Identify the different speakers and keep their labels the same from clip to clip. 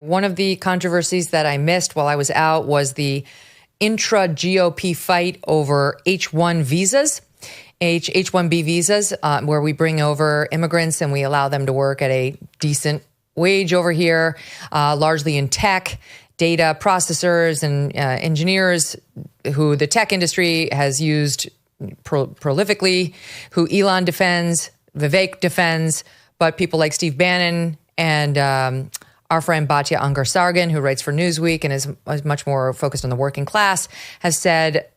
Speaker 1: One of the controversies that I missed while I was out was the intra-GOP fight over H-1 visas, H-1B visas, where we bring over immigrants and we allow them to work at a decent wage over here, largely in tech, data processors and engineers who the tech industry has used prolifically, who Elon defends, Vivek defends, but people like Steve Bannon and our friend Batya Ungar-Sargon, who writes for Newsweek and is much more focused on the working class, has said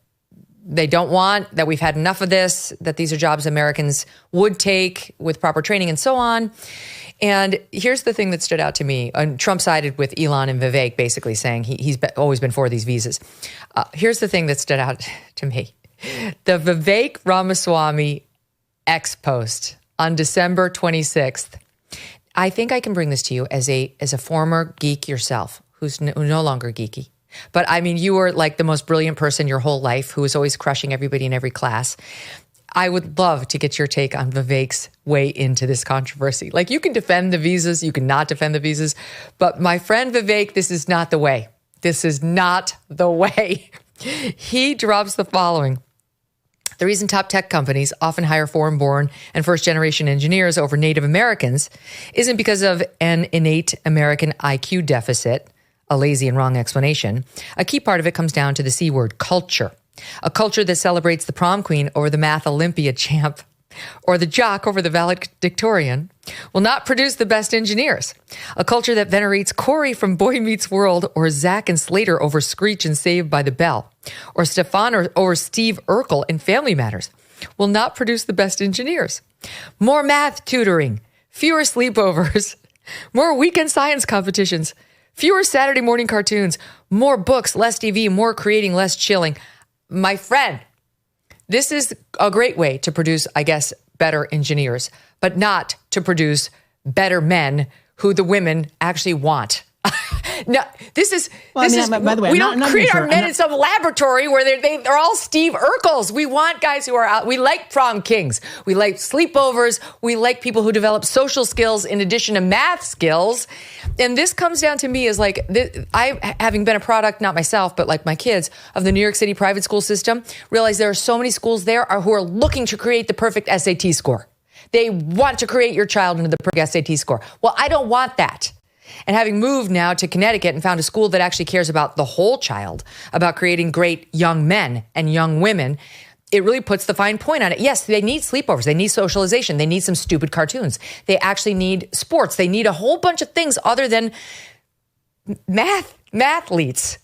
Speaker 1: they don't want, that we've had enough of this, that these are jobs Americans would take with proper training and so on. And here's the thing that stood out to me. Trump sided with Elon and Vivek, basically saying he's always been for these visas. Here's the thing that stood out to me. The Vivek Ramaswamy X post on December 26th. I think I can bring this to you as a former geek yourself, who's no longer geeky. But I mean, you were like the most brilliant person your whole life who was always crushing everybody in every class. I would love to get your take on Vivek's way into this controversy. Like, you can defend the visas, you can not defend the visas, but my friend Vivek, this is not the way. This is not the way. He drops the following. The reason top tech companies often hire foreign-born and first-generation engineers over Native Americans isn't because of an innate American IQ deficit, a lazy and wrong explanation. A key part of it comes down to the C word, culture. A culture that celebrates the prom queen over the math Olympiad champ, or the jock over the valedictorian, will not produce the best engineers. A culture that venerates Corey from Boy Meets World or Zach and Slater over Screech and Saved by the Bell, or Stefan or Steve Urkel in Family Matters will not produce the best engineers. More math tutoring, fewer sleepovers, more weekend science competitions, fewer Saturday morning cartoons, more books, less TV, more creating, less chilling. My friend, this is a great way to produce, I guess, better engineers, but not to produce better men who the women actually want. No, this is, by the way, we don't create our men in some laboratory where they're all Steve Urkels. We want guys who are out. We like prom kings. We like sleepovers. We like people who develop social skills in addition to math skills. And this comes down to me as like, I, having been a product, not myself, but like my kids, of the New York City private school system, realize there are so many schools there who are looking to create the perfect SAT score. They want to create your child into the perfect SAT score. Well, I don't want that. And having moved now to Connecticut and found a school that actually cares about the whole child, about creating great young men and young women, it really puts the fine point on it. Yes, they need sleepovers. They need socialization. They need some stupid cartoons. They actually need sports. They need a whole bunch of things other than mathletes.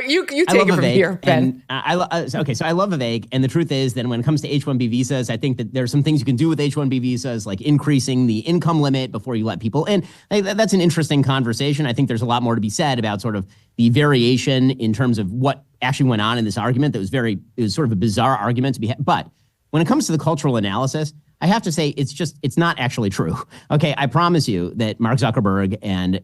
Speaker 1: You take it from here, Ben.
Speaker 2: So I love Vivek, and the truth is that when it comes to H-1B visas, I think that there's some things you can do with H-1B visas, like increasing the income limit before you let people in. That's an interesting conversation. I think there's a lot more to be said about sort of the variation in terms of what actually went on in this argument. It was sort of a bizarre argument to be had. But when it comes to the cultural analysis, I have to say it's not actually true. Okay, I promise you that Mark Zuckerberg and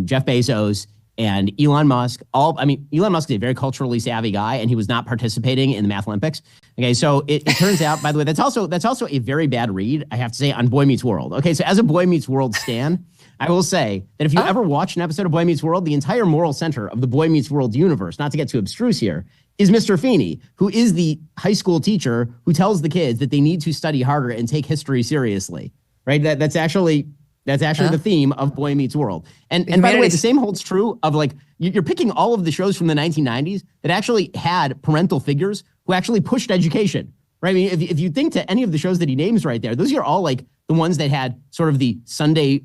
Speaker 2: Jeff Bezos and Elon Musk, Elon Musk is a very culturally savvy guy, and he was not participating in the Math Olympics. Okay, so it turns out, by the way, that's also a very bad read, I have to say, on Boy Meets World. Okay, so as a Boy Meets World stan, I will say that if you ever watch an episode of Boy Meets World, the entire moral center of the Boy Meets World universe, not to get too abstruse here, is Mr. Feeney, who is the high school teacher who tells the kids that they need to study harder and take history seriously. Right? That's actually the theme of Boy Meets World. And by the way, the same holds true of like, you're picking all of the shows from the 1990s that actually had parental figures who actually pushed education, right? I mean, if you think to any of the shows that he names right there, those are all like the ones that had sort of the Sunday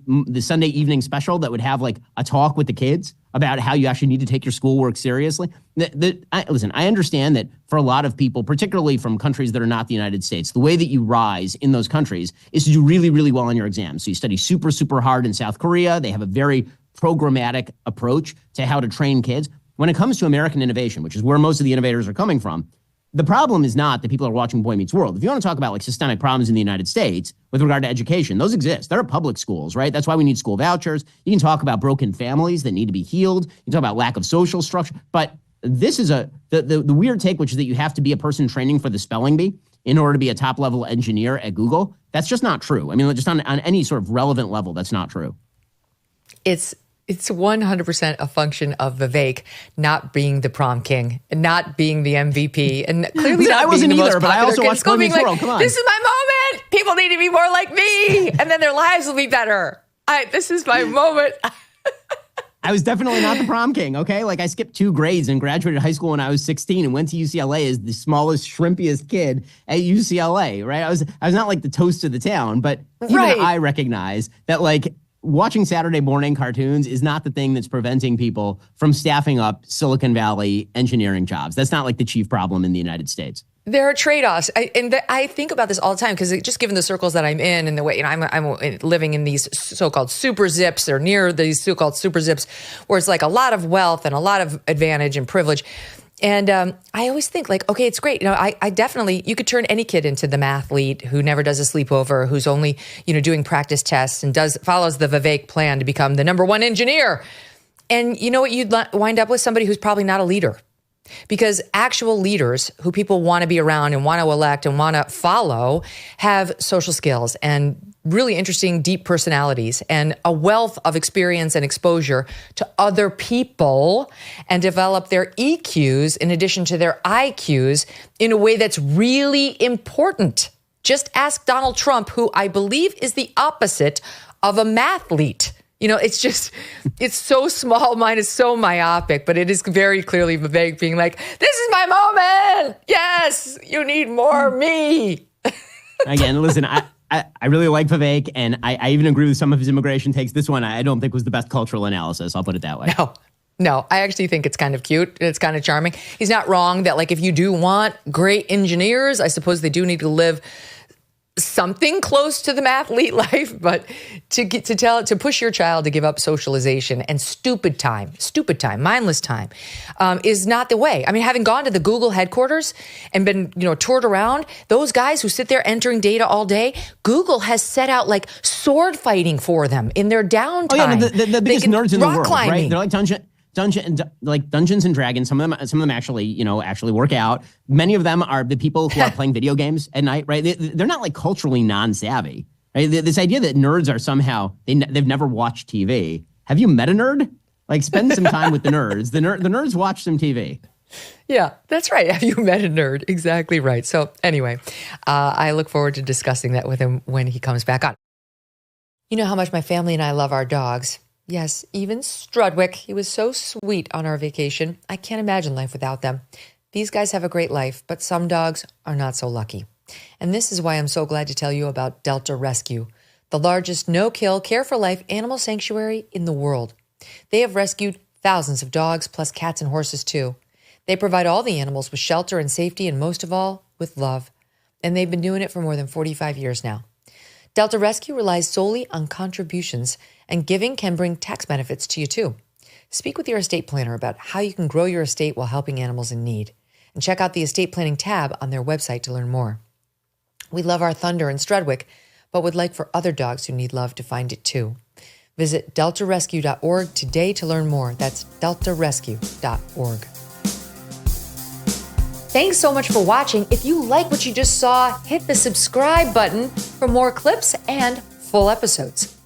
Speaker 2: evening special that would have like a talk with the kids about how you actually need to take your schoolwork seriously. Listen, I understand that for a lot of people, particularly from countries that are not the United States, the way that you rise in those countries is to do really, really well on your exams. So you study super, super hard in South Korea. They have a very programmatic approach to how to train kids. When it comes to American innovation, which is where most of the innovators are coming from, the problem is not that people are watching Boy Meets World. If you want to talk about like systemic problems in the United States with regard to education, those exist. There are public schools, right? That's why we need school vouchers. You can talk about broken families that need to be healed. You can talk about lack of social structure. But this is the weird take, which is that you have to be a person training for the spelling bee in order to be a top level engineer at Google. That's just not true. I mean, just on any sort of relevant level, that's not true.
Speaker 1: It's 100% a function of Vivek not being the prom king and not being the MVP and clearly not
Speaker 2: I wasn't
Speaker 1: being the
Speaker 2: either,
Speaker 1: most
Speaker 2: but I
Speaker 1: popular
Speaker 2: also
Speaker 1: kid.
Speaker 2: watched Boy Meets World. Come on.
Speaker 1: This is my moment. People need to be more like me, and then their lives will be better. This is my moment.
Speaker 2: I was definitely not the prom king, okay? Like, I skipped 2 grades and graduated high school when I was 16 and went to UCLA as the smallest, shrimpiest kid at UCLA, right? I was not like the toast of the town, but even I recognize that, like, watching Saturday morning cartoons is not the thing that's preventing people from staffing up Silicon Valley engineering jobs. That's not like the chief problem in the United States.
Speaker 1: There are trade-offs. I think about this all the time because just given the circles that I'm in and the way, I'm living in these so-called super zips or near these so-called super zips where it's like a lot of wealth and a lot of advantage and privilege. And I always think like, okay, it's great. I definitely, you could turn any kid into the mathlete who never does a sleepover, who's only, doing practice tests and follows the Vivek plan to become the number one engineer. And you know what? You'd wind up with somebody who's probably not a leader. Because actual leaders who people want to be around and want to elect and want to follow have social skills and really interesting, deep personalities and a wealth of experience and exposure to other people and develop their EQs in addition to their IQs in a way that's really important. Just ask Donald Trump, who I believe is the opposite of a mathlete. It's so small. Mine is so myopic, but it is very clearly Vivek being like, this is my moment. Yes, you need more me.
Speaker 2: Again, listen, I really like Vivek, and I even agree with some of his immigration takes. This one I don't think was the best cultural analysis. I'll put it that way.
Speaker 1: No, I actually think it's kind of cute. It's kind of charming. He's not wrong that, like, if you do want great engineers, I suppose they do need to live something close to the mathlete life, but to push your child to give up socialization and stupid time, mindless time, is not the way. I mean, having gone to the Google headquarters and been, toured around, those guys who sit there entering data all day, Google has set out like sword fighting for them in their downtime. Oh
Speaker 2: yeah, the biggest nerds in the world,
Speaker 1: climbing.
Speaker 2: Right? They're like Dungeons and Dragons. Some of them actually work out. Many of them are the people who are playing video games at night, right? They're not like culturally non-savvy, right? This idea that nerds are somehow, they've never watched TV. Have you met a nerd? Like, spend some time with the nerds. The nerds watch some TV.
Speaker 1: Yeah, that's right. Have you met a nerd? Exactly right. So anyway, I look forward to discussing that with him when he comes back on. You know how much my family and I love our dogs. Yes, even Strudwick. He was so sweet on our vacation. I can't imagine life without them. These guys have a great life, but some dogs are not so lucky. And this is why I'm so glad to tell you about Delta Rescue, the largest no-kill, care-for-life animal sanctuary in the world. They have rescued thousands of dogs, plus cats and horses too. They provide all the animals with shelter and safety, and most of all, with love. And they've been doing it for more than 45 years now. Delta Rescue relies solely on contributions, and giving can bring tax benefits to you too. Speak with your estate planner about how you can grow your estate while helping animals in need. And check out the estate planning tab on their website to learn more. We love our Thunder and Strudwick, but would like for other dogs who need love to find it too. Visit deltarescue.org today to learn more. That's deltarescue.org. Thanks so much for watching. If you like what you just saw, hit the subscribe button for more clips and full episodes.